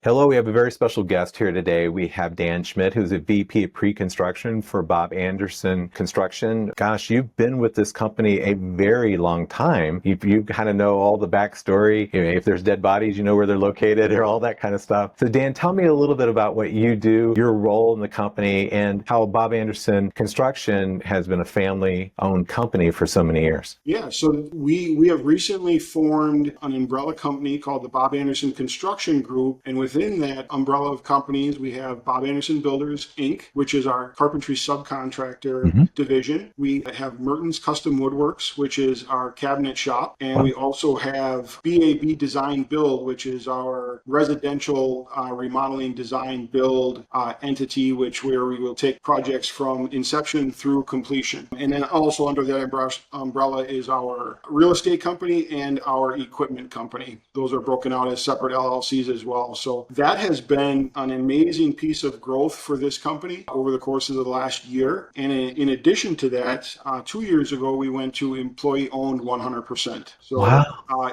Hello, we have a very special guest here today. We have Dan Schmidt, who's a VP of Pre-Construction for Bob Anderson Construction. Gosh, you've been with this company a very long time. You kind of know all the backstory. If there's dead bodies, you know where they're located or all that kind of stuff. So Dan, tell me a little bit about what you do, your role in the company, and how Bob Anderson Construction has been a family-owned company for so many years. Yeah, so we have recently formed an umbrella company called the Bob Anderson Construction Group, and within that umbrella of companies, we have Bob Anderson Builders, Inc., which is our carpentry subcontractor division. We have Merton's Custom Woodworks, which is our cabinet shop. And we also have BAB Design Build, which is our residential remodeling design build entity, where we will take projects from inception through completion. And then also under that umbrella is our real estate company and our equipment company. Those are broken out as separate LLCs as well. So that has been an amazing piece of growth for this company over the course of the last year. And in addition to that, 2 years ago, we went to employee-owned 100%. So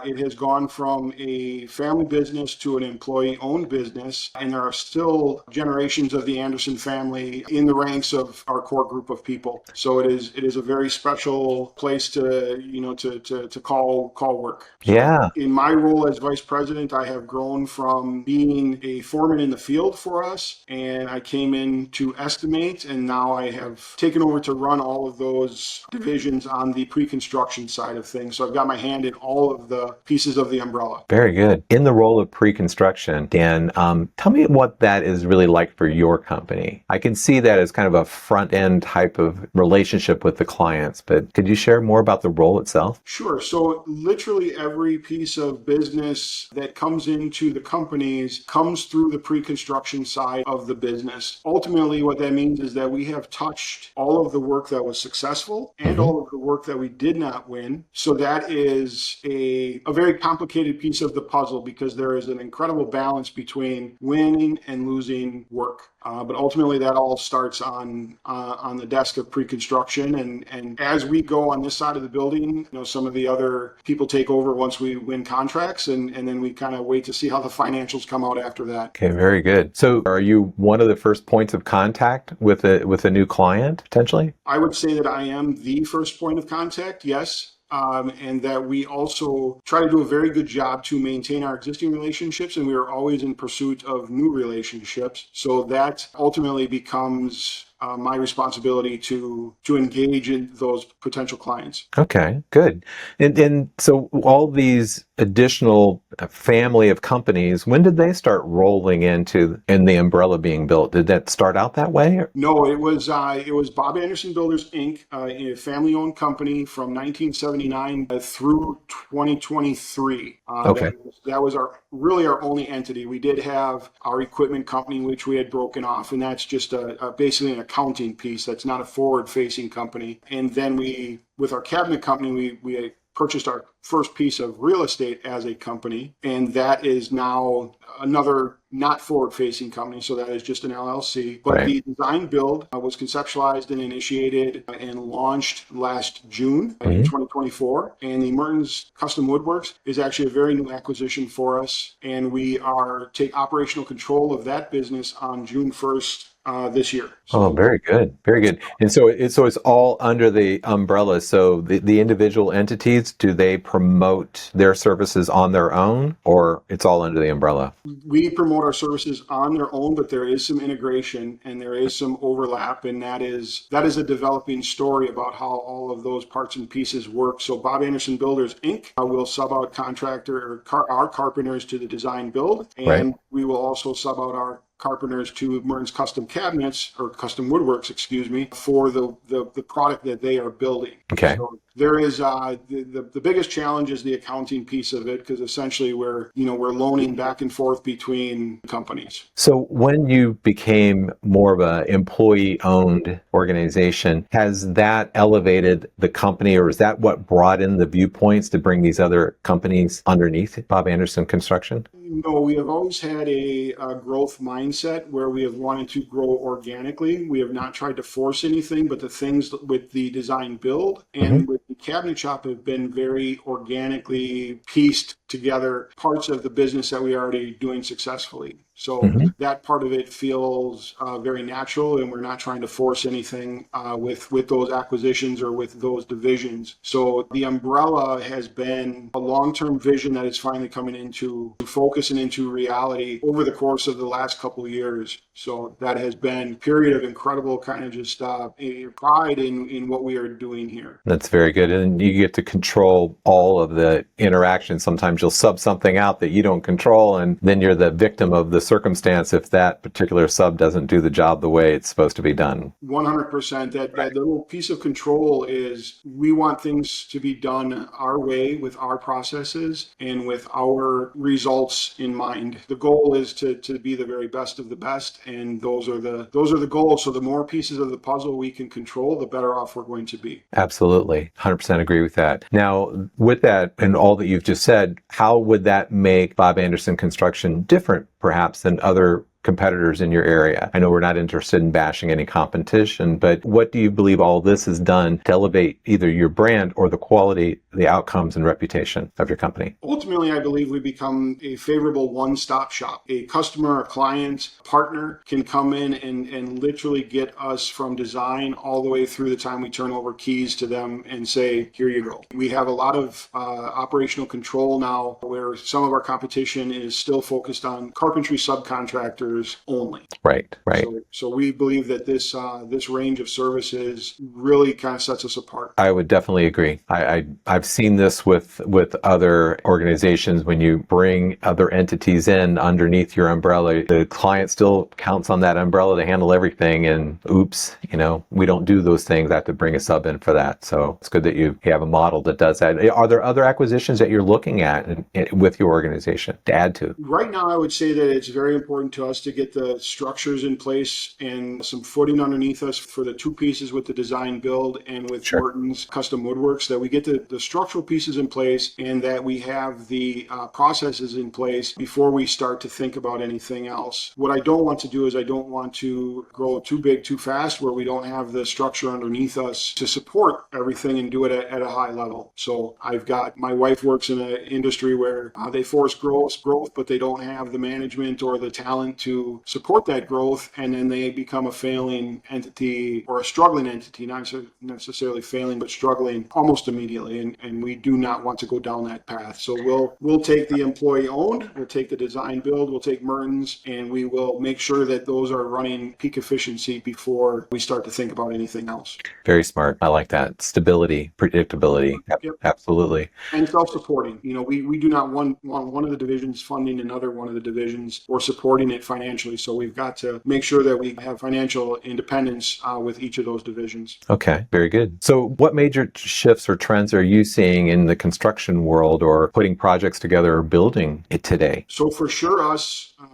it has gone from a family business to an employee-owned business, and there are still generations of the Anderson family in the ranks of our core group of people. So it is a very special place to call work. So in my role as vice president, I have grown from being a foreman in the field for us, and I came in to estimate, and now I have taken over to run all of those divisions on the pre-construction side of things. So I've got my hand in all of the pieces of the umbrella. Very good. In the role of pre-construction, Dan, tell me what that is really like for your company. I can see that as kind of a front-end type of relationship with the clients, but could you share more about the role itself? Sure. So literally every piece of business that comes into the companies comes through the pre-construction side of the business. Ultimately, what that means is that we have touched all of the work that was successful and all of the work that we did not win. So that is a very complicated piece of the puzzle, because there is an incredible balance between winning and losing work. But ultimately, that all starts on the desk of pre-construction, and as we go on this side of the building, some of the other people take over once we win contracts, and then we kind of wait to see how the financials come out after that. Okay, very good. So, are you one of the first points of contact with a new client potentially? I would say that I am the first point of contact. Yes. And that we also try to do a very good job to maintain our existing relationships, and we are always in pursuit of new relationships. So that ultimately becomes my responsibility to engage in those potential clients. Okay, good. And so all these additional family of companies, when did they start rolling in the umbrella being built? Did that start out that way? No, it was Bob Anderson Builders, Inc., a family-owned company from 1979 through 2023. Okay. That was our only entity. We did have our equipment company, which we had broken off, and that's just basically an accounting piece. That's not a forward-facing company. And then with our cabinet company, we purchased our first piece of real estate as a company, and that is now another not forward-facing company, so that is just an LLC. But the design build was conceptualized and initiated and launched last June in 2024, and the Merton's Custom Woodworks is actually a very new acquisition for us, and we take operational control of that business on June 1st this year. So, very good. Very good. And so it's all under the umbrella. So the individual entities, do they promote their services on their own, or it's all under the umbrella? We promote our services on their own, but there is some integration and there is some overlap, and that is a developing story about how all of those parts and pieces work. So Bob Anderson Builders, Inc. Will sub out our carpenters to the design build, and we will also sub out our carpenters to Merton's Custom Cabinets, or Custom Woodworks, for the product that they are building. Okay. So there is the biggest challenge is the accounting piece of it, because essentially we're loaning back and forth between companies. So when you became more of an employee-owned organization, has that elevated the company, or is that what brought in the viewpoints to bring these other companies underneath Bob Anderson Construction? No, we have always had a growth mindset where we have wanted to grow organically. We have not tried to force anything, but the things with the design build and with the cabinet shop have been very organically pieced together parts of the business that we are already doing successfully. So that part of it feels very natural, and we're not trying to force anything with those acquisitions or with those divisions. So the umbrella has been a long-term vision that is finally coming into focus and into reality over the course of the last couple of years. So that has been a period of incredible kind of just pride in what we are doing here. That's very good. And you get to control all of the interactions. Sometimes you'll sub something out that you don't control, and then you're the victim of the circumstance if that particular sub doesn't do the job the way it's supposed to be done. 100%. That little piece of control is we want things to be done our way with our processes and with our results in mind. The goal is to be the very best of the best, and those are the goals. So the more pieces of the puzzle we can control, the better off we're going to be. Absolutely. 100% agree with that. Now, with that and all that you've just said, how would that make Bob Anderson Construction different, perhaps, than other competitors in your area? I know we're not interested in bashing any competition, but what do you believe all this has done to elevate either your brand or the quality, the outcomes and reputation of your company? Ultimately, I believe we become a favorable one-stop shop. A customer, a client, partner can come in and literally get us from design all the way through the time we turn over keys to them and say, here you go. We have a lot of operational control now, where some of our competition is still focused on carpentry subcontractors only. Right. So we believe that this range of services really kind of sets us apart. I would definitely agree. I've seen this with other organizations. When you bring other entities in underneath your umbrella, the client still counts on that umbrella to handle everything, and oops, we don't do those things. I have to bring a sub in for that. So it's good that you have a model that does that. Are there other acquisitions that you're looking at with your organization to add to? Right now, I would say that it's very important to us to get the structures in place and some footing underneath us for the two pieces with the design build and with Merton's Custom Woodworks, that we get the structural pieces in place and that we have the processes in place before we start to think about anything else. What I don't want to do is I don't want to grow too big too fast where we don't have the structure underneath us to support everything and do it at a high level. So my wife works in an industry where they force growth, but they don't have the management or the talent to support that growth, and then they become a failing entity or a struggling entity, not necessarily failing, but struggling almost immediately. And we do not want to go down that path. So we'll take the employee owned, we'll take the design build, we'll take Merton's, and we will make sure that those are running peak efficiency before we start to think about anything else. Very smart. I like that. Stability, predictability. Yep. Absolutely. And self-supporting. We do not want one of the divisions funding another one of the divisions or supporting it financially. So we've got to make sure that we have financial independence with each of those divisions. Okay, very good. So what major shifts or trends are you seeing in the construction world or putting projects together or building it today? So for sure,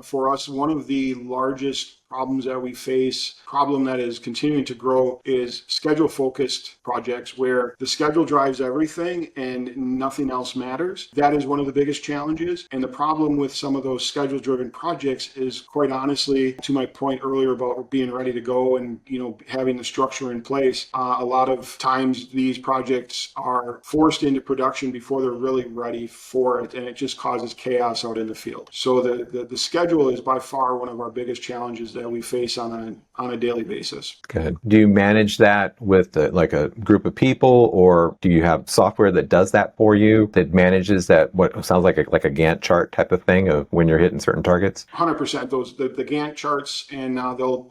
for us, one of the largest problems that we face, problem that is continuing to grow, is schedule-focused projects where the schedule drives everything and nothing else matters. That is one of the biggest challenges. And the problem with some of those schedule-driven projects is, quite honestly, to my point earlier about being ready to go and having the structure in place, a lot of times these projects are forced into production before they're really ready for it, and it just causes chaos out in the field. So the schedule is by far one of our biggest challenges that we face on a daily basis. Good. Do you manage that with like a group of people, or do you have software that does that for you, that manages that, what sounds like a Gantt chart type of thing of when you're hitting certain targets? 100%. The Gantt charts, and they'll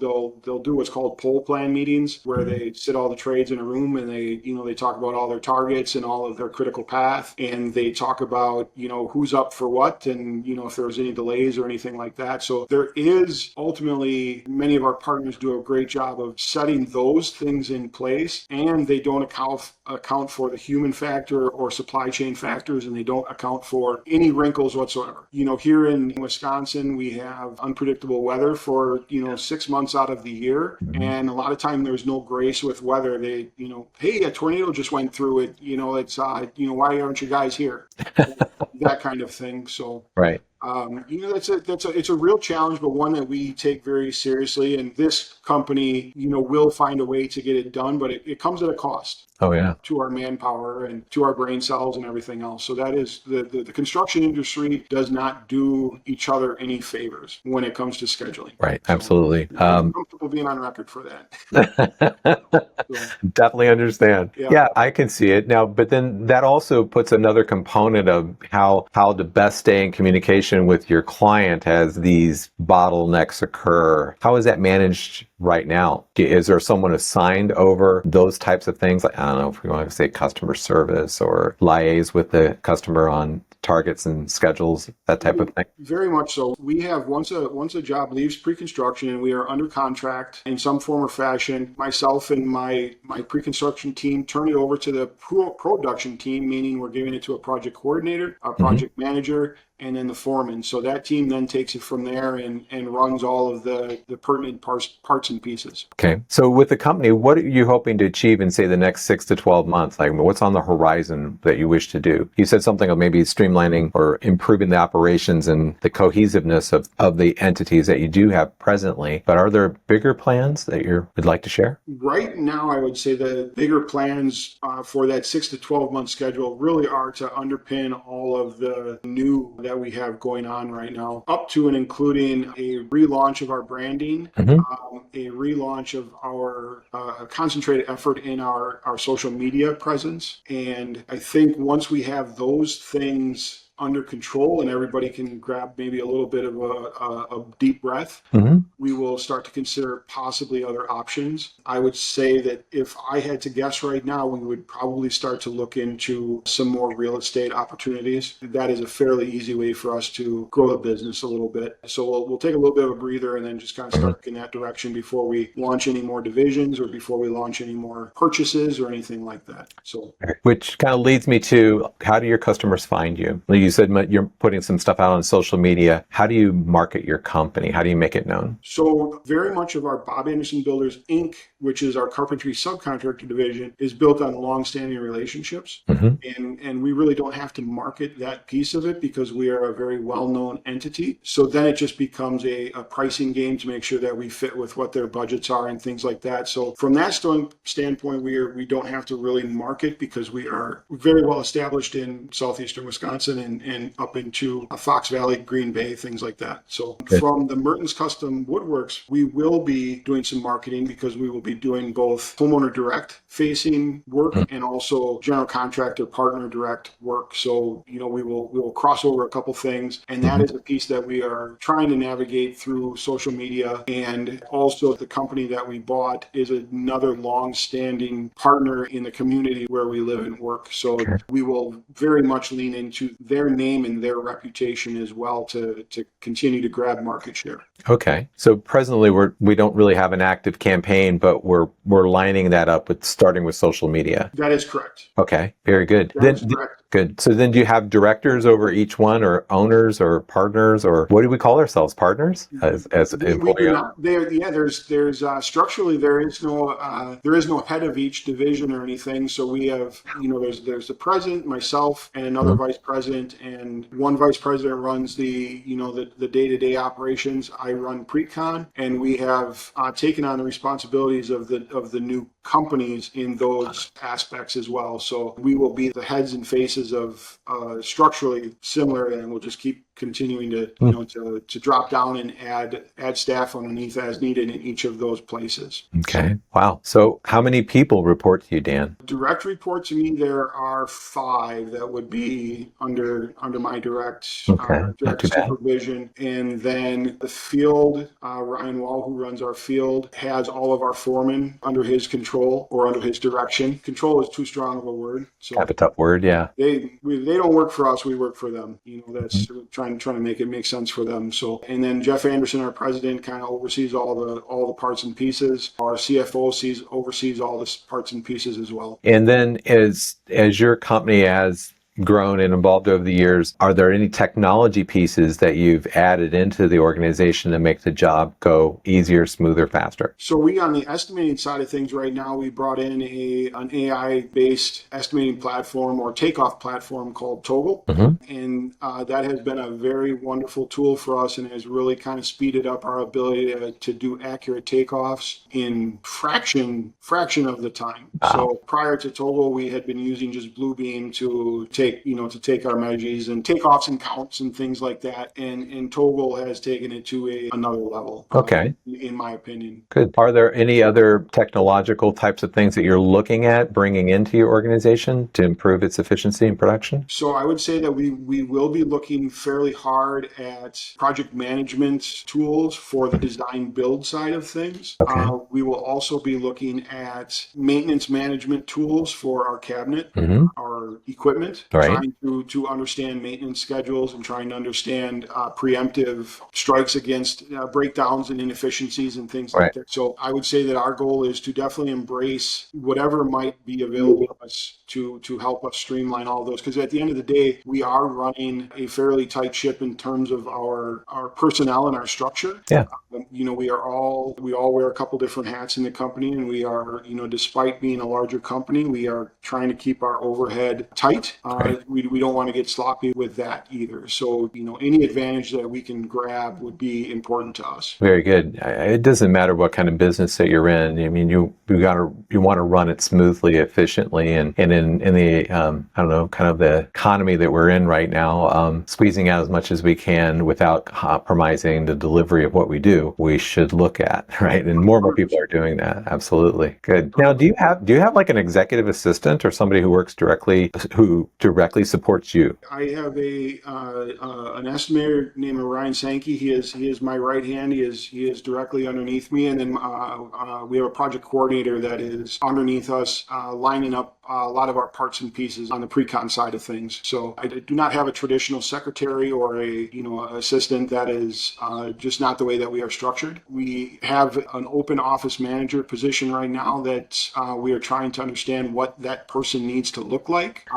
do what's called pole plan meetings, where they sit all the trades in a room and they talk about all their targets and all of their critical path, and they talk about who's up for what, and if there's any delays or anything like that. So there is ultimately, many of our partners do a great job of setting those things in place, and they don't account for the human factor or supply chain factors, and they don't account for any wrinkles whatsoever. Here in Wisconsin, we have unpredictable weather for 6 months out of the year, and a lot of time there's no grace with weather. They hey, a tornado just went through it. It's why aren't you guys here? That kind of thing. So right. It's a real challenge, but one that we take very seriously. And this company, will find a way to get it done, but it comes at a cost Oh, yeah. to our manpower and to our brain cells and everything else. So that is the construction industry does not do each other any favors when it comes to scheduling. Right. So Absolutely. I'm comfortable being on record for that. So, Definitely understand. yeah. Yeah, I can see it now. But then that also puts another component of how to best stay in communication with your client as these bottlenecks occur. How is that managed right now? Is there someone assigned over those types of things? Like, I don't know if we want to say customer service or liaise with the customer on targets and schedules, that type of thing? Very much so. We have once a job leaves pre-construction and we are under contract in some form or fashion, myself and my pre-construction team turn it over to the production team, meaning we're giving it to a project coordinator, a project manager, and then the foreman. So that team then takes it from there and runs all of the pertinent parts and pieces. Okay. So with the company, what are you hoping to achieve in, say, the next 6 to 12 months? Like, what's on the horizon that you wish to do? You said something of maybe streamlining or improving the operations and the cohesiveness of the entities that you do have presently. But are there bigger plans that you would like to share? Right now, I would say the bigger plans for that 6 to 12 month schedule really are to underpin all of the new that we have going on right now, up to and including a relaunch of our branding, a relaunch of our concentrated effort in our social media presence. And I think once we have those things under control and everybody can grab maybe a little bit of a deep breath, we will start to consider possibly other options. I would say that if I had to guess right now, we would probably start to look into some more real estate opportunities. That is a fairly easy way for us to grow the business a little bit. So we'll take a little bit of a breather and then just kind of start in that direction before we launch any more divisions or before we launch any more purchases or anything like that. So, which kind of leads me to, how do your customers find you? You said you're putting some stuff out on social media. How do you market your company? How do you make it known? So very much of our Bob Anderson Builders, Inc., which is our carpentry subcontractor division, is built on long-standing relationships. And we really don't have to market that piece of it because we are a very well-known entity. So then it just becomes a pricing game to make sure that we fit with what their budgets are and things like that. So from that standpoint, we don't have to really market because we are very well established in southeastern Wisconsin and up into Fox Valley, Green Bay, things like that. So from the Mertens Custom Woodworks, we will be doing some marketing because we will be doing both homeowner direct facing work and also general contractor partner direct work. So, we will cross over a couple things. And that is a piece that we are trying to navigate through social media. And also the company that we bought is another long-standing partner in the community where we live and work. So we will very much lean into their name and their reputation as well to continue to grab market share. Okay. So presently we don't really have an active campaign, but we're lining that up with starting with social media. That is correct. Okay. Very good. That is correct. Good. So then do you have directors over each one, or owners or partners, or what do we call ourselves? Partners as we do not. There's structurally there is no head of each division or anything. So we have, there's the president, myself, and another vice president, and one vice president runs the day-to-day operations. I run pre-con, and we have taken on the responsibilities of the new companies in those aspects as well. So we will be the heads and faces of structurally similar, and we'll just keep continuing to drop down and add staff underneath as needed in each of those places. Okay. Wow. So how many people report to you, Dan? Direct report to me, there are 5 that would be under my direct supervision. And then the field, Ryan Wall, who runs our field, has all of our foremen under his control or under his direction. Control is too strong of a word. So kind of a tough word, yeah. They don't work for us, we work for them. That's trying to make it make sense for them. So, and then Jeff Anderson, our president, kind of oversees all the parts and pieces. Our CFO oversees all the parts and pieces as well. And then as your company, as grown and evolved over the years, are there any technology pieces that you've added into the organization to make the job go easier, smoother, faster? So we, on the estimating side of things right now, we brought in an AI-based estimating platform or takeoff platform called Toggle. And that has been a very wonderful tool for us and has really kind of speeded up our ability to do accurate takeoffs in fraction of the time. Wow. So prior to Toggle, we had been using just Bluebeam to take our measures and takeoffs and counts and things like that. And Toggle has taken it to another level. Okay. In my opinion. Good. Are there any other technological types of things that you're looking at bringing into your organization to improve its efficiency and production? So I would say that we will be looking fairly hard at project management tools for the design build side of things. Okay. We will also be looking at maintenance management tools for our cabinet, our equipment, Right. trying to understand maintenance schedules and trying to understand preemptive strikes against breakdowns and inefficiencies and things like that. So I would say that our goal is to definitely embrace whatever might be available to us to help us streamline all those. Because at the end of the day, we are running a fairly tight ship in terms of our personnel and our structure. Yeah. We all wear a couple different hats in the company, and we are, despite being a larger company, we are trying to keep our overhead tight. We don't want to get sloppy with that either. So, any advantage that we can grab would be important to us. Very good. It doesn't matter what kind of business that you're in. I mean, you want to run it smoothly, efficiently, and in the kind of the economy that we're in right now, squeezing out as much as we can without compromising the delivery of what we do. We should look at, right? And more and more people are doing that. Absolutely. Good. Now, do you have like an executive assistant or somebody who who directly supports you? I have an estimator named Ryan Sankey. He is my right hand. He is directly underneath me, and then we have a project coordinator that is underneath us, lining up a lot of our parts and pieces on the pre-con side of things. So I do not have a traditional secretary or a assistant. That is just not the way that we are structured. We have an open office manager position right now that we are trying to understand what that person needs to look like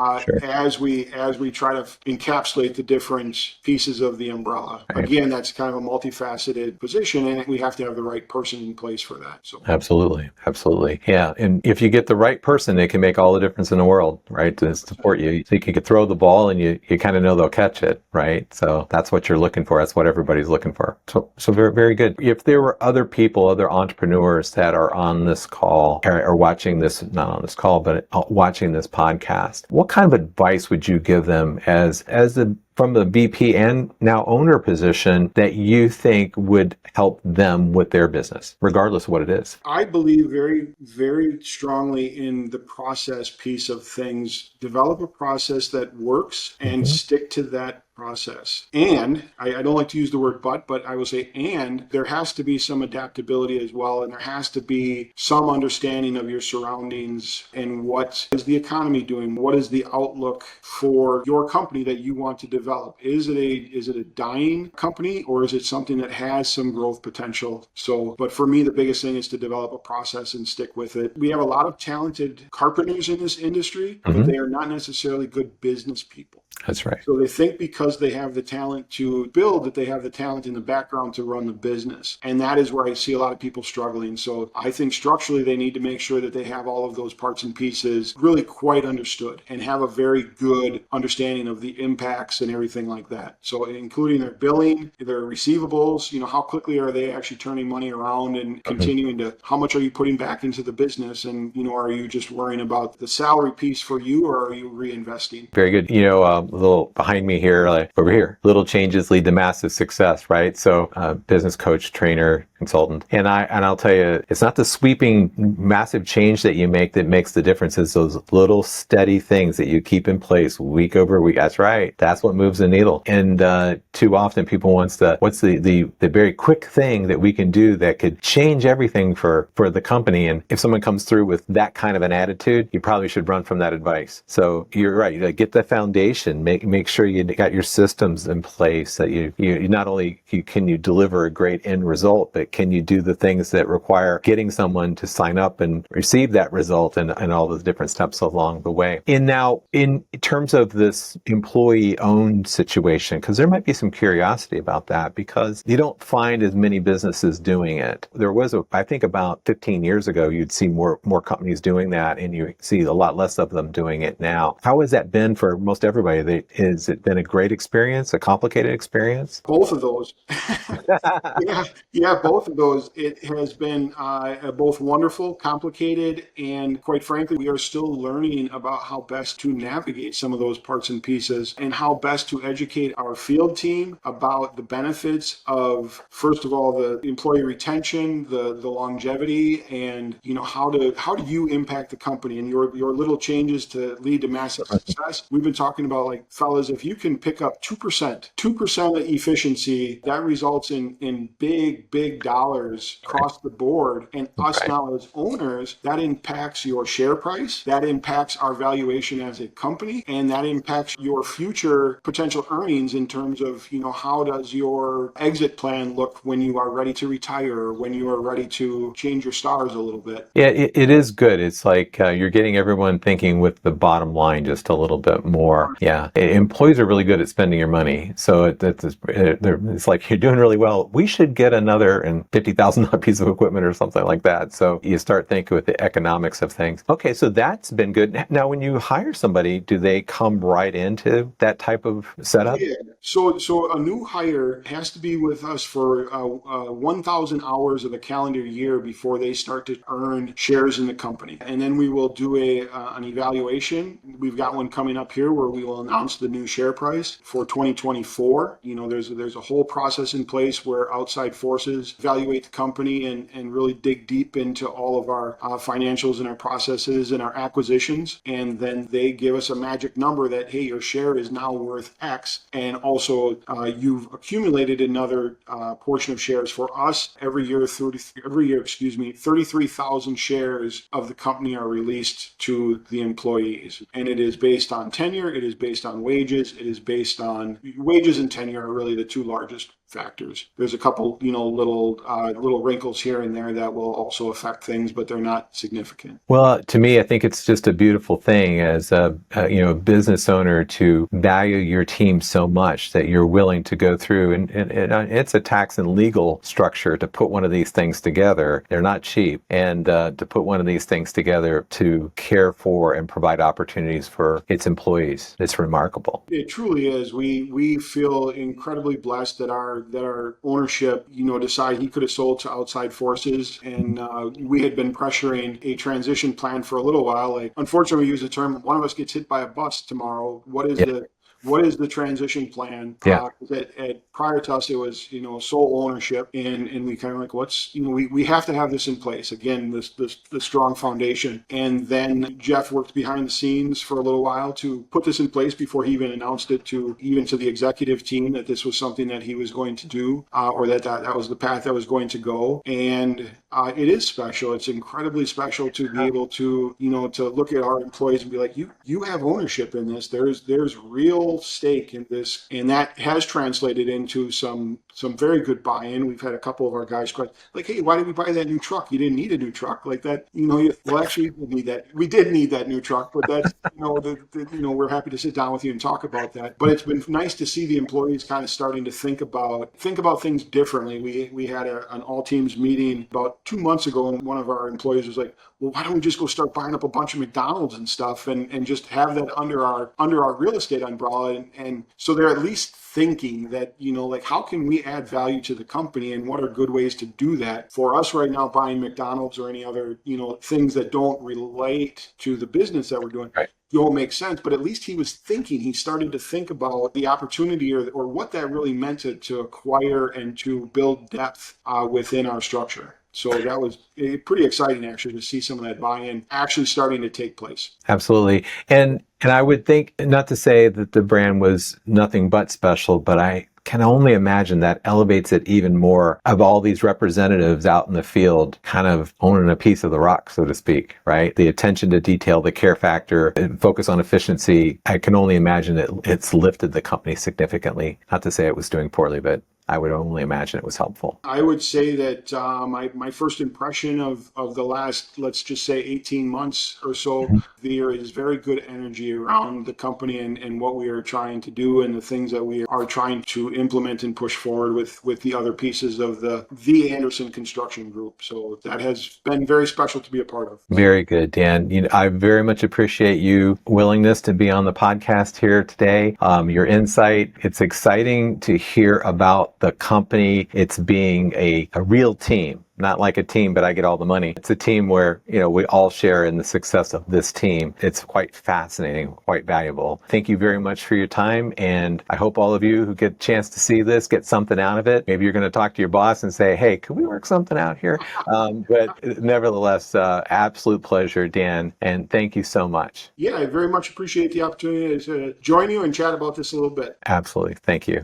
as we try to encapsulate the different pieces of the umbrella. Right. Again, that's kind of a multifaceted position, and we have to have the right person in place for that. So absolutely, yeah. And if you get the right person, it can make all the difference in the world, right? To support you, so you can throw the ball, and you kind of know they'll catch it, right? So that's what you're looking for. That's what everybody's looking for. So very, very good. If there were other people, other entrepreneurs that are on this call or watching this, not on this call, but watching this podcast, what kind of advice would you give them from the VP and now owner position that you think would help them with their business, regardless of what it is? I believe very, very strongly in the process piece of things. Develop a process that works and stick to that process. And I don't like to use the word but I will say, and there has to be some adaptability as well. And there has to be some understanding of your surroundings and what is the economy doing? What is the outlook for your company that you want to develop? Is it a dying company, or is it something that has some growth potential? So, but for me, the biggest thing is to develop a process and stick with it. We have a lot of talented carpenters in this industry, but they are not necessarily good business people. That's right. So they think because they have the talent to build, that they have the talent in the background to run the business. And that is where I see a lot of people struggling. So I think structurally they need to make sure that they have all of those parts and pieces really quite understood and have a very good understanding of the impacts and everything like that. So including their billing, their receivables, how quickly are they actually turning money around and continuing to, how much are you putting back into the business? And, are you just worrying about the salary piece for you, or are you reinvesting? Very good. A little behind me here, like over here, little changes lead to massive success, right? So business coach, trainer, consultant. And I'll tell you, it's not the sweeping massive change that you make that makes the difference. It's those little steady things that you keep in place week over week. That's right. That's what moves the needle. And too often people what's the very quick thing that we can do that could change everything for the company. And if someone comes through with that kind of an attitude, you probably should run from that advice. So you're right. Get the foundation organization. Make sure you got your systems in place that you not only can you deliver a great end result, but can you do the things that require getting someone to sign up and receive that result and all those different steps along the way. And now, in terms of this employee-owned situation, because there might be some curiosity about that, because you don't find as many businesses doing it. There was, I think about 15 years ago, you'd see more companies doing that, and you see a lot less of them doing it now. How has that been for most everybody? Has it been a great experience, a complicated experience? Both of those. Yeah, both of those. It has been both wonderful, complicated, and quite frankly, we are still learning about how best to navigate some of those parts and pieces and how best to educate our field team about the benefits of, first of all, the employee retention, the longevity, and how do you impact the company and your little changes to lead to massive success. We've been talking about, like, fellas, if you can pick up 2% of efficiency, that results in big dollars across the board. And us now as owners, that impacts your share price, that impacts our valuation as a company, and that impacts your future potential earnings in terms of, how does your exit plan look when you are ready to retire, or when you are ready to change your stars a little bit. Yeah, it is good. It's like you're getting everyone thinking with the bottom line just a little bit more. Yeah, employees are really good at spending your money. So it's like, you're doing really well. We should get another and $50,000 piece of equipment or something like that. So you start thinking with the economics of things. Okay, so that's been good. Now, when you hire somebody, do they come right into that type of setup? Yeah. So a new hire has to be with us for 1,000 hours of a calendar year before they start to earn shares in the company. And then we will do an evaluation. We've got one coming up here where we will announce the new share price for 2024. There's a whole process in place where outside forces evaluate the company and really dig deep into all of our financials and our processes and our acquisitions. And then they give us a magic number that, hey, your share is now worth X. And also you've accumulated another portion of shares. For us, every year, 33,000 shares of the company are released to the employees. And it is based on tenure, it is based on wages, it is based on wages and tenure are really the two largest factors. There's a couple, little wrinkles here and there that will also affect things, but they're not significant. Well, to me, I think it's just a beautiful thing as a business owner to value your team so much that you're willing to go through, and it's a tax and legal structure to put one of these things together. They're not cheap, and to put one of these things together to care for and provide opportunities for its employees, it's remarkable. It truly is. We feel incredibly blessed that our ownership, decided he could have sold to outside forces, and we had been pressuring a transition plan for a little while. Like, unfortunately, we use the term, one of us gets hit by a bus tomorrow. What is the transition plan? Yeah. Prior to us, it was, sole ownership, and we kind of like, we have to have this in place. Again, the strong foundation. And then Jeff worked behind the scenes for a little while to put this in place before he even announced it to the executive team that this was something that he was going to do, or that was the path that was going to go. And it is special. It's incredibly special to be able to, to look at our employees and be like, you have ownership in this. There's real stake in this, and that has translated into some very good buy-in. We've had a couple of our guys question, like, hey, why did we buy that new truck? You didn't need a new truck like that. Well, actually, we did need that new truck, but that's, we're happy to sit down with you and talk about that. But it's been nice to see the employees kind of starting to think about things differently. We had an all teams meeting about 2 months ago, and one of our employees was like, well, why don't we just go start buying up a bunch of McDonald's and stuff and just have that under our real estate umbrella? And so they're at least thinking that, like, how can we add value to the company, and what are good ways to do that? For us right now, buying McDonald's or any other, things that don't relate to the business that we're doing, right, don't make sense. But at least he was thinking, he started to think about the opportunity or what that really meant to acquire and to build depth within our structure. So that was pretty exciting, actually, to see some of that buy-in actually starting to take place. Absolutely. And I would think, not to say that the brand was nothing but special, but I can only imagine that elevates it even more of all these representatives out in the field kind of owning a piece of the rock, so to speak, right? The attention to detail, the care factor, and focus on efficiency. I can only imagine it's lifted the company significantly. Not to say it was doing poorly, but I would only imagine it was helpful. I would say that my first impression of the last, let's just say 18 months or so, there is very good energy around the company and what we are trying to do and the things that we are trying to implement and push forward with the other pieces of the Anderson Construction Group. So that has been very special to be a part of. Very good, Dan. I very much appreciate you willingness to be on the podcast here today. Your insight. It's exciting to hear about the company. It's being a real team. Not like a team, but I get all the money. It's a team where, we all share in the success of this team. It's quite fascinating, quite valuable. Thank you very much for your time. And I hope all of you who get a chance to see this get something out of it. Maybe you're going to talk to your boss and say, hey, could we work something out here? But nevertheless, absolute pleasure, Dan. And thank you so much. Yeah, I very much appreciate the opportunity to join you and chat about this a little bit. Absolutely. Thank you.